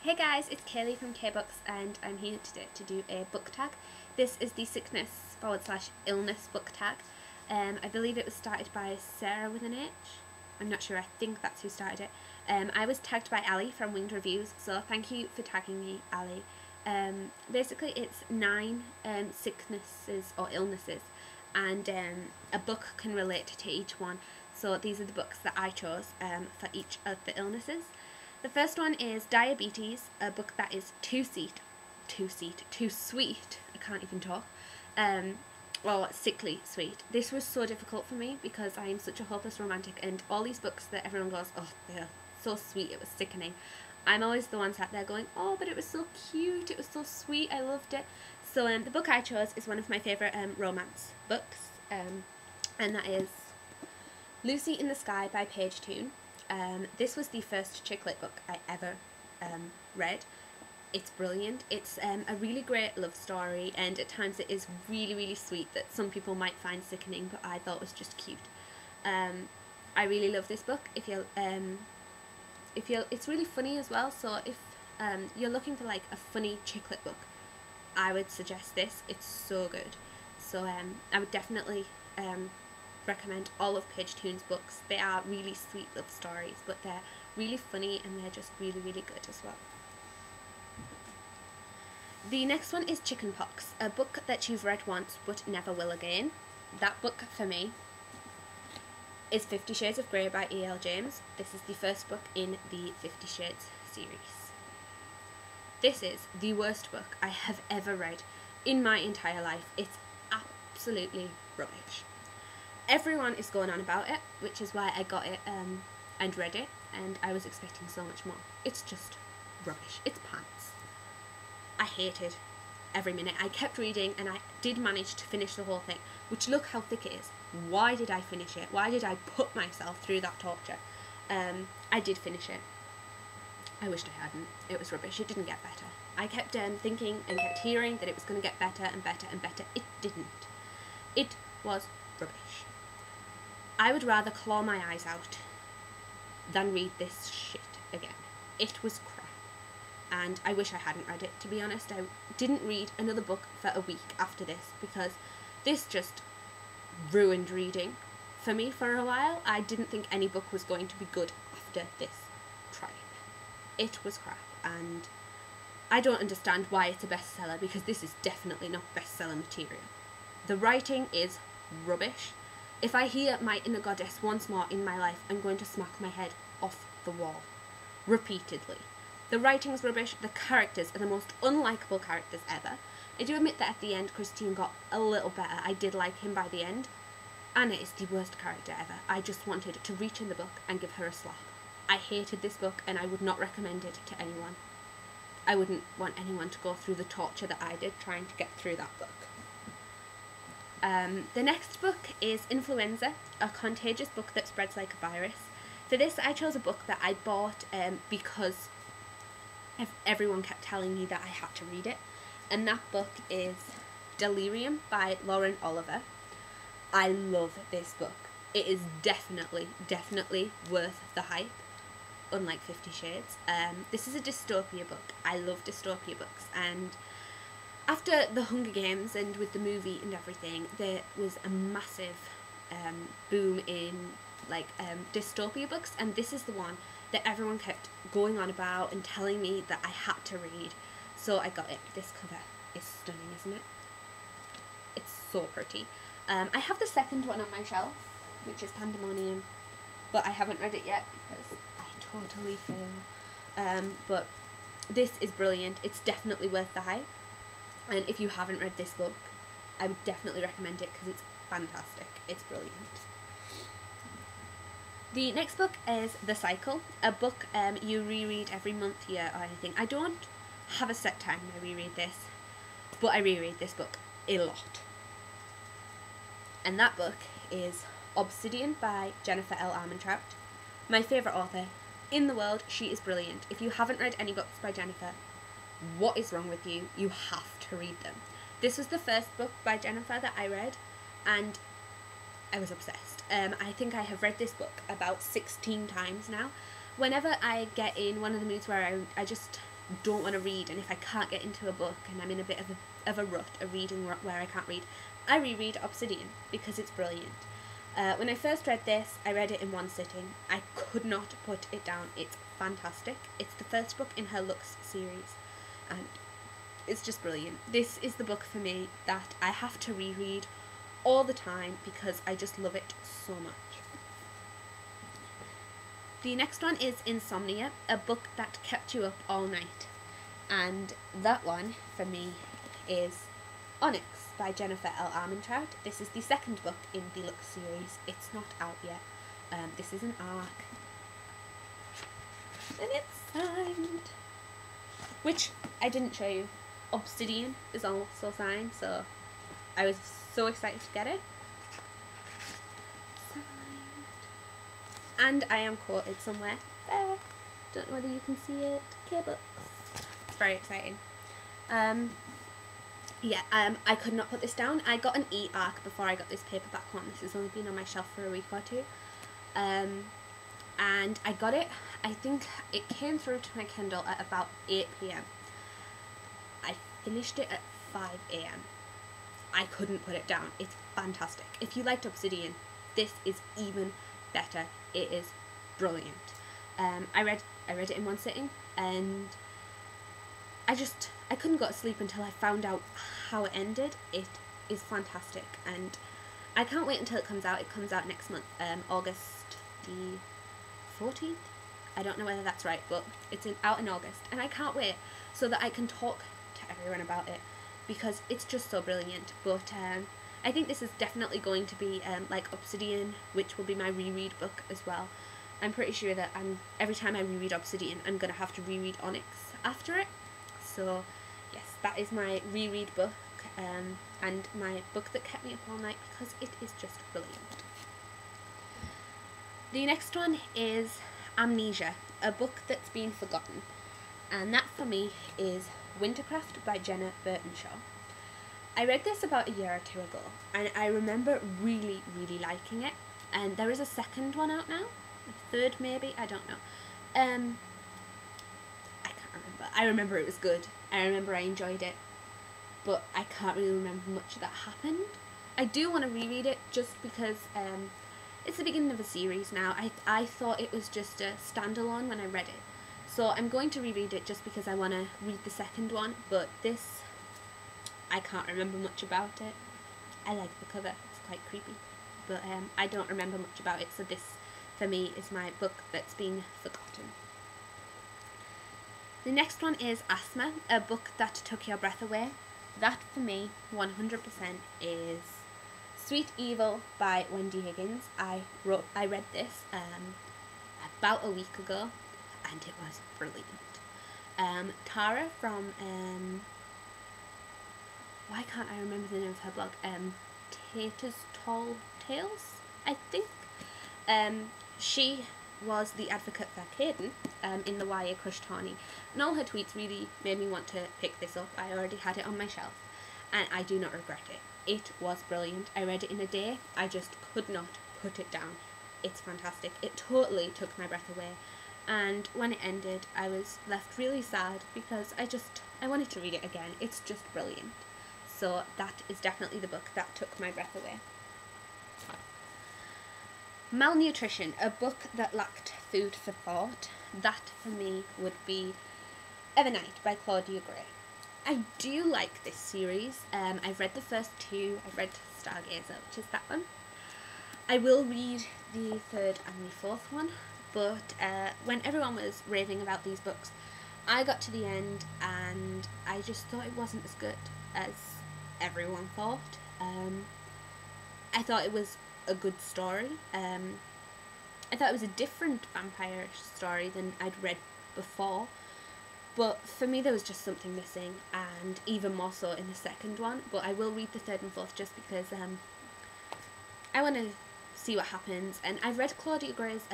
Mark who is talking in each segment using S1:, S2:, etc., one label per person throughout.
S1: Hey guys, it's Kaylee from K-Books and I'm here today to do a book tag. This is the sickness/illness book tag. I believe it was started by Sarah with an H. I'm not sure, I think that's who started it. I was tagged by Ali from Winged Reviews, so thank you for tagging me, Ali. Basically it's 9 sicknesses or illnesses, and a book can relate to each one. So these are the books that I chose for each of the illnesses. The first one is Diabetes, a book that is too sweet, I can't even talk, or sickly sweet. This was so difficult for me because I am such a hopeless romantic, and all these books that everyone goes, oh, they're so sweet, it was sickening. I'm always the one sat there going, oh, but it was so cute, it was so sweet, I loved it. So the book I chose is one of my favourite romance books, and that is Lucy in the Sky by Paige Toon. This was the first chick lit book I ever read. It's brilliant. It's a really great love story, and at times it is really, really sweet that some people might find sickening, but I thought was just cute. I really love this book. If you're, it's really funny as well. So if you're looking for like a funny chick lit book, I would suggest this. It's so good. So I would definitely recommend all of Paige Toon's books. They are really sweet love stories, but they're really funny and they're just really, really good as well. The next one is Chickenpox, a book that you've read once but never will again. That book for me is 50 Shades of Grey by E.L. James. This is the first book in the 50 Shades series. This is the worst book I have ever read in my entire life. It's absolutely rubbish. Everyone is going on about it, which is why I got it and read it, and I was expecting so much more. It's just rubbish. It's pants. I hated every minute. I kept reading and I did manage to finish the whole thing, which look how thick it is. Why did I finish it? Why did I put myself through that torture? I did finish it. I wished I hadn't. It was rubbish. It didn't get better. I kept thinking and kept hearing that it was going to get better and better and better. It didn't. It was rubbish. I would rather claw my eyes out than read this shit again. It was crap. And I wish I hadn't read it, to be honest. I didn't read another book for a week after this because this just ruined reading for me for a while. I didn't think any book was going to be good after this tribe. It was crap, and I don't understand why it's a bestseller, because this is definitely not bestseller material. The writing is rubbish. If I hear my inner goddess once more in my life, I'm going to smack my head off the wall. Repeatedly. The writing's rubbish, the characters are the most unlikable characters ever. I do admit that at the end Christine got a little better. I did like him by the end. Anna is the worst character ever. I just wanted to reach in the book and give her a slap. I hated this book and I would not recommend it to anyone. I wouldn't want anyone to go through the torture that I did trying to get through that book. The next book is Influenza, a contagious book that spreads like a virus. For this I chose a book that I bought because everyone kept telling me that I had to read it, and that book is Delirium by Lauren Oliver. I love this book. It is definitely worth the hype, unlike 50 Shades. This is a dystopia book. I love dystopia books, and after the Hunger Games and with the movie and everything, there was a massive boom in dystopia books, and this is the one that everyone kept going on about and telling me that I had to read. So I got it. This cover is stunning, isn't it? It's so pretty. I have the second one on my shelf, which is Pandemonium, but I haven't read it yet because I totally fail. But this is brilliant. It's definitely worth the hype. And if you haven't read this book, I would definitely recommend it because it's fantastic. It's brilliant. The next book is The Cycle, a book you reread every month, year, or anything. I don't have a set time I reread this, but I reread this book a lot. And that book is Obsidian by Jennifer L. Armentrout. My favourite author in the world. She is brilliant. If you haven't read any books by Jennifer, what is wrong with you? You have to read them. This was the first book by Jennifer that I read, and I was obsessed. I think I have read this book about 16 times now. Whenever I get in one of the moods where I just don't want to read, and if I can't get into a book and I'm in a bit of a rut, a reading rut where I can't read, I reread Obsidian because it's brilliant. When I first read this, I read it in one sitting. I could not put it down. It's fantastic. It's the first book in her Lux series, and it's just brilliant. This is the book for me that I have to reread all the time because I just love it so much. The next one is Insomnia, a book that kept you up all night. And that one, for me, is Onyx by Jennifer L. Armentrout. This is the second book in the Lux series. It's not out yet. This is an arc. And it's signed. Which I didn't show you. Obsidian is also signed, so I was so excited to get it. And I am quoted somewhere. There. Don't know whether you can see it. K-Books. It's very exciting. I could not put this down. I got an e-arc before I got this paperback one. This has only been on my shelf for a week or two. And I got it. I think it came through to my Kindle at about 8 p.m. I finished it at 5 a.m. I couldn't put it down. It's fantastic. If you liked Obsidian, this is even better. It is brilliant. I read it in one sitting, and I couldn't go to sleep until I found out how it ended. It is fantastic, and I can't wait until it comes out. It comes out next month, August the 14th. I don't know whether that's right, but it's out in August, and I can't wait so that I can talk to everyone about it because it's just so brilliant. But I think this is definitely going to be like Obsidian, which will be my reread book as well. I'm pretty sure that every time I reread Obsidian, I'm going to have to reread Onyx after it. So yes, that is my reread book and my book that kept me up all night because it is just brilliant. The next one is Amnesia, a book that's been forgotten, and that for me is Wintercraft by Jenna Burtonshaw. I read this about a year or two ago, and I remember really, really liking it, and there is a second one out now, a third maybe, I don't know. I can't remember. I remember it was good. I remember I enjoyed it, but I can't really remember much that happened. I do want to reread it just because it's the beginning of a series now. I thought it was just a standalone when I read it. So I'm going to reread it just because I want to read the second one, but this, I can't remember much about it. I like the cover, it's quite creepy, but I don't remember much about it, so this, for me, is my book that's been forgotten. The next one is Asthma, a book that took your breath away. That, for me, 100% is Sweet Evil by Wendy Higgins. I read this about a week ago, and it was brilliant. Tara from why can't I remember the name of her blog? Tater's Tall Tales, I think. She was the advocate for Caden in the YA Crush Tawny, and all her tweets really made me want to pick this up. I already had it on my shelf, and I do not regret it. It was brilliant. I read it in a day. I just could not put it down. It's fantastic. It totally took my breath away, and when it ended, I was left really sad because I wanted to read it again. It's just brilliant. So that is definitely the book that took my breath away. Malnutrition, a book that lacked food for thought. That, for me, would be Evernight by Claudia Gray. I do like this series. I've read the first two. I've read Stargazer, which is that one. I will read the third and the fourth one, but when everyone was raving about these books, I got to the end and I just thought it wasn't as good as everyone thought. I thought it was a good story. I thought it was a different vampire story than I'd read before, but for me there was just something missing, and even more so in the second one. But I will read the third and fourth just because I want to see what happens. And I've read Claudia Gray's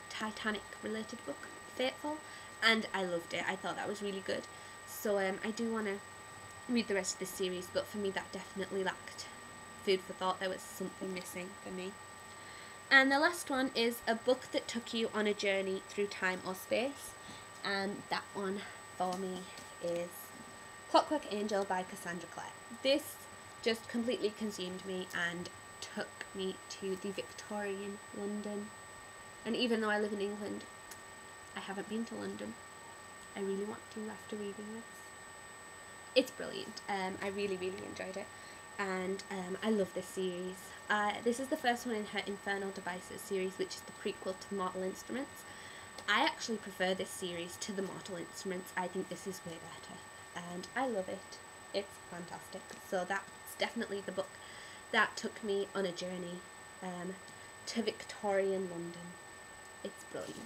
S1: Titanic related book, Fateful, and I loved it. I thought that was really good. So I do want to read the rest of this series, but for me that definitely lacked food for thought. There was something missing for me. And the last one is a book that took you on a journey through time or space, and that one for me is Clockwork Angel by Cassandra Clare. This just completely consumed me and took me to the Victorian London. And even though I live in England, I haven't been to London. I really want to after reading this. It's brilliant. I really, really enjoyed it. And I love this series. This is the first one in her Infernal Devices series, which is the prequel to Mortal Instruments. I actually prefer this series to the Mortal Instruments. I think this is way better. And I love it. It's fantastic. So that's definitely the book that took me on a journey to Victorian London. It's brilliant.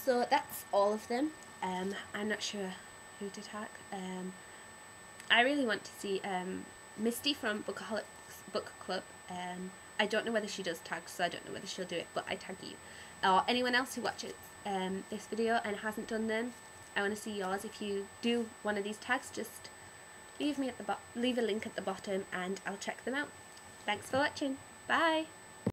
S1: So that's all of them. I'm not sure who to tag. I really want to see Misty from Bookaholics Book Club. I don't know whether she does tags, so I don't know whether she'll do it, but I tag you. Or anyone else who watches this video and hasn't done them, I want to see yours. If you do one of these tags, just leave a link at the bottom and I'll check them out. Thanks for watching. Bye!